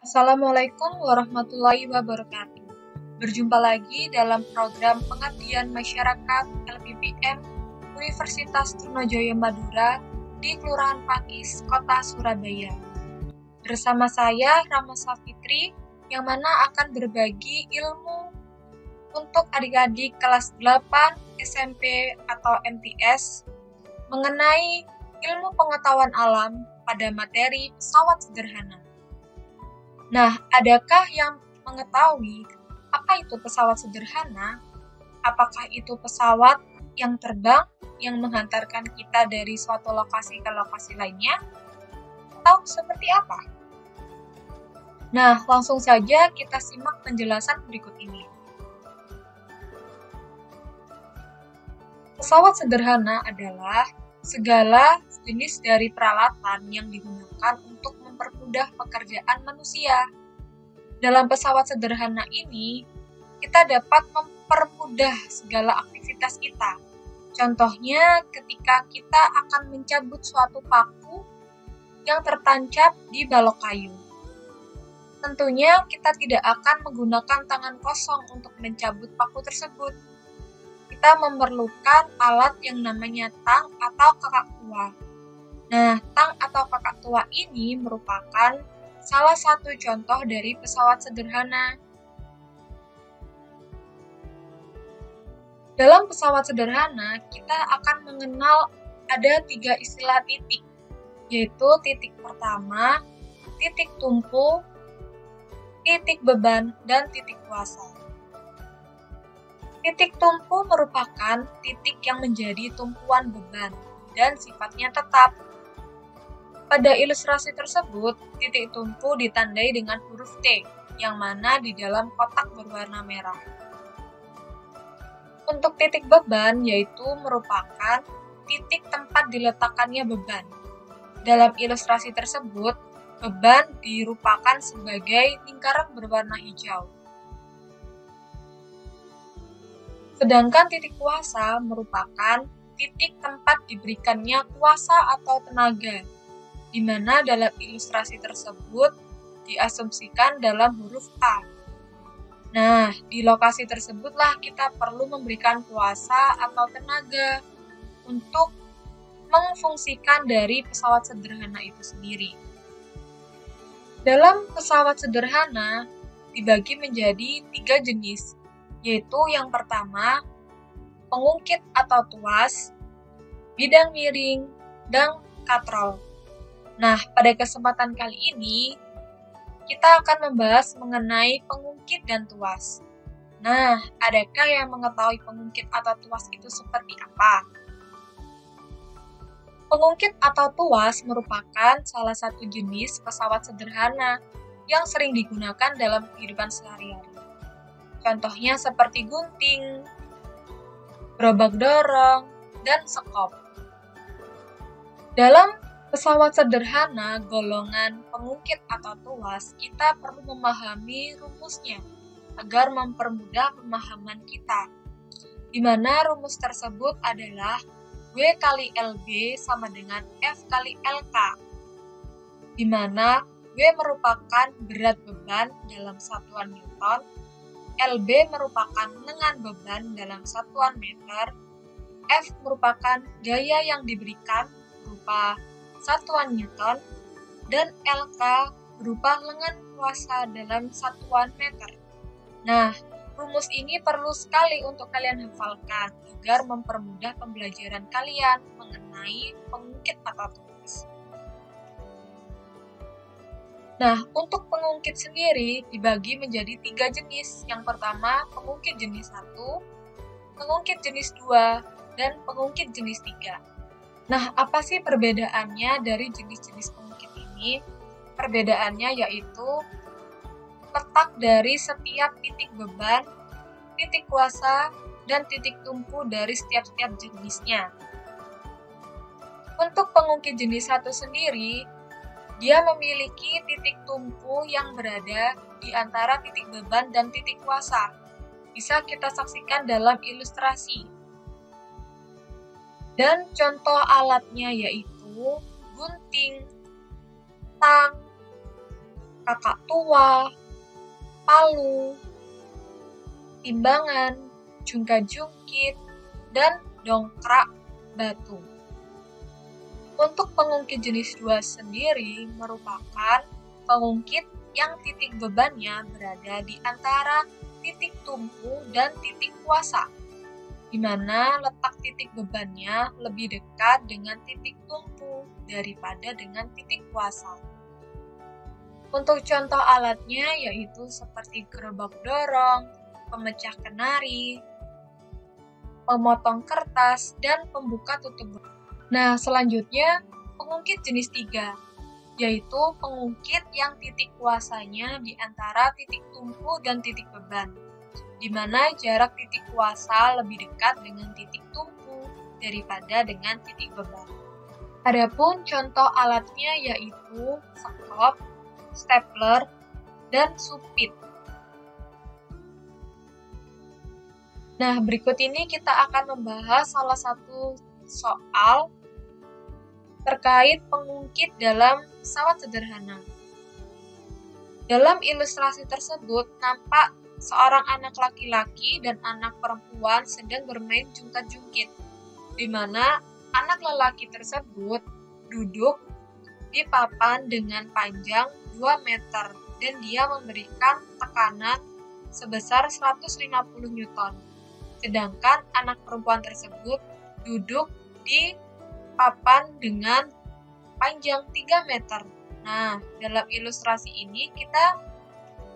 Assalamualaikum warahmatullahi wabarakatuh. Berjumpa lagi dalam program Pengabdian Masyarakat LPPM Universitas Trunojoyo Madura di Kelurahan Pakis, Kota Surabaya. Bersama saya, Rama Safitri, yang mana akan berbagi ilmu untuk adik-adik kelas 8 SMP atau MTS mengenai ilmu pengetahuan alam pada materi pesawat sederhana. Nah, adakah yang mengetahui apa itu pesawat sederhana? Apakah itu pesawat yang terbang yang menghantarkan kita dari suatu lokasi ke lokasi lainnya? Atau seperti apa? Nah, langsung saja kita simak penjelasan berikut ini. Pesawat sederhana adalah segala jenis dari peralatan yang digunakan untuk mempermudah pekerjaan manusia. Dalam pesawat sederhana ini, kita dapat mempermudah segala aktivitas kita. Contohnya, ketika kita akan mencabut suatu paku yang tertancap di balok kayu. Tentunya kita tidak akan menggunakan tangan kosong untuk mencabut paku tersebut. Kita memerlukan alat yang namanya tang atau kakak tua. Nah, tang atau kakak tua ini merupakan salah satu contoh dari pesawat sederhana. Dalam pesawat sederhana, kita akan mengenal ada 3 istilah titik, yaitu titik pertama, titik tumpu, titik beban, dan titik kuasa. Titik tumpu merupakan titik yang menjadi tumpuan beban dan sifatnya tetap. Pada ilustrasi tersebut, titik tumpu ditandai dengan huruf T, yang mana di dalam kotak berwarna merah. Untuk titik beban, yaitu merupakan titik tempat diletakkannya beban. Dalam ilustrasi tersebut, beban dirupakan sebagai lingkaran berwarna hijau. Sedangkan titik kuasa merupakan titik tempat diberikannya kuasa atau tenaga, di mana dalam ilustrasi tersebut diasumsikan dalam huruf A. Nah, di lokasi tersebutlah kita perlu memberikan kuasa atau tenaga untuk memfungsikan dari pesawat sederhana itu sendiri. Dalam pesawat sederhana dibagi menjadi 3 jenis, yaitu yang pertama, pengungkit atau tuas, bidang miring, dan katrol. Nah, pada kesempatan kali ini, kita akan membahas mengenai pengungkit dan tuas. Nah, adakah yang mengetahui pengungkit atau tuas itu seperti apa? Pengungkit atau tuas merupakan salah satu jenis pesawat sederhana yang sering digunakan dalam kehidupan sehari-hari. Contohnya seperti gunting, gerobak dorong, dan sekop. Dalam pesawat sederhana golongan pengungkit atau tuas, kita perlu memahami rumusnya agar mempermudah pemahaman kita, di mana rumus tersebut adalah W kali LB sama dengan F kali LK, di mana W merupakan berat beban dalam satuan Newton, LB merupakan lengan beban dalam satuan meter, F merupakan gaya yang diberikan berupa satuan Newton, dan LK berupa lengan kuasa dalam satuan meter. Nah, rumus ini perlu sekali untuk kalian hafalkan agar mempermudah pembelajaran kalian mengenai pengungkit atau tuas. Nah, untuk pengungkit sendiri dibagi menjadi 3 jenis. Yang pertama, pengungkit jenis 1, pengungkit jenis 2, dan pengungkit jenis 3. Nah, apa sih perbedaannya dari jenis-jenis pengungkit ini? Perbedaannya yaitu letak dari setiap titik beban, titik kuasa, dan titik tumpu dari setiap jenisnya. Untuk pengungkit jenis 1 sendiri, dia memiliki titik tumpu yang berada di antara titik beban dan titik kuasa. Bisa kita saksikan dalam ilustrasi. Dan contoh alatnya yaitu gunting, tang, kakak tua, palu, timbangan, jungkat-jungkit, dan dongkrak batu. Untuk pengungkit jenis 2 sendiri merupakan pengungkit yang titik bebannya berada di antara titik tumpu dan titik kuasa, di mana letak titik bebannya lebih dekat dengan titik tumpu daripada dengan titik kuasa. Untuk contoh alatnya yaitu seperti gerobak dorong, pemecah kenari, pemotong kertas, dan pembuka tutup. Nah, selanjutnya pengungkit jenis 3, yaitu pengungkit yang titik kuasanya di antara titik tumpu dan titik beban, di mana jarak titik kuasa lebih dekat dengan titik tumpu daripada dengan titik beban. Adapun contoh alatnya yaitu sekop, stapler, dan supit. Nah, berikut ini kita akan membahas salah satu soal terkait pengungkit dalam pesawat sederhana. Dalam ilustrasi tersebut, nampak seorang anak laki-laki dan anak perempuan sedang bermain jungkat-jungkit, di mana anak lelaki tersebut duduk di papan dengan panjang 2 meter dan dia memberikan tekanan sebesar 150 Newton. Sedangkan anak perempuan tersebut duduk di papan dengan panjang 3 meter. Nah, dalam ilustrasi ini kita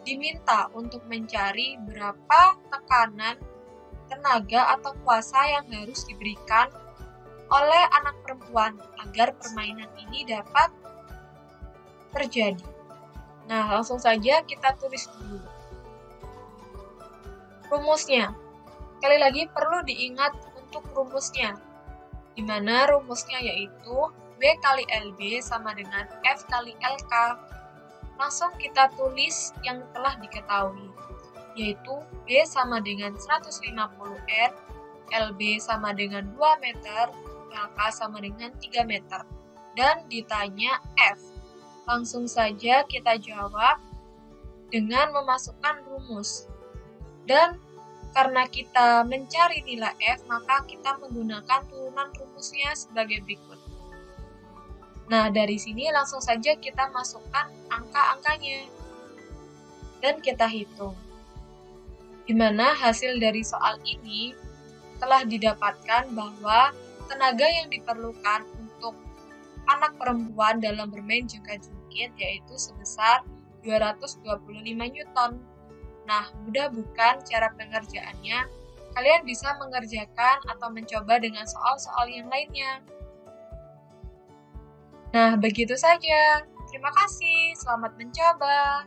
diminta untuk mencari berapa tekanan, tenaga, atau kuasa yang harus diberikan oleh anak perempuan agar permainan ini dapat terjadi. Nah, langsung saja kita tulis dulu. Rumusnya. Sekali lagi perlu diingat untuk rumusnya, di mana rumusnya yaitu B kali LB sama dengan F kali LK. Langsung kita tulis yang telah diketahui, yaitu B sama dengan 150 N, LB sama dengan 2 meter, LK sama dengan 3 meter. Dan ditanya F. Langsung saja kita jawab dengan memasukkan rumus. Dan karena kita mencari nilai F, maka kita menggunakan turunan rumusnya sebagai berikut. Nah, dari sini langsung saja kita masukkan angka-angkanya. Dan kita hitung. Di mana hasil dari soal ini telah didapatkan bahwa tenaga yang diperlukan untuk anak perempuan dalam bermain jungkat-jungkit yaitu sebesar 225 Newton. Nah, mudah bukan cara pengerjaannya? Kalian bisa mengerjakan atau mencoba dengan soal-soal yang lainnya. Nah, begitu saja. Terima kasih, selamat mencoba.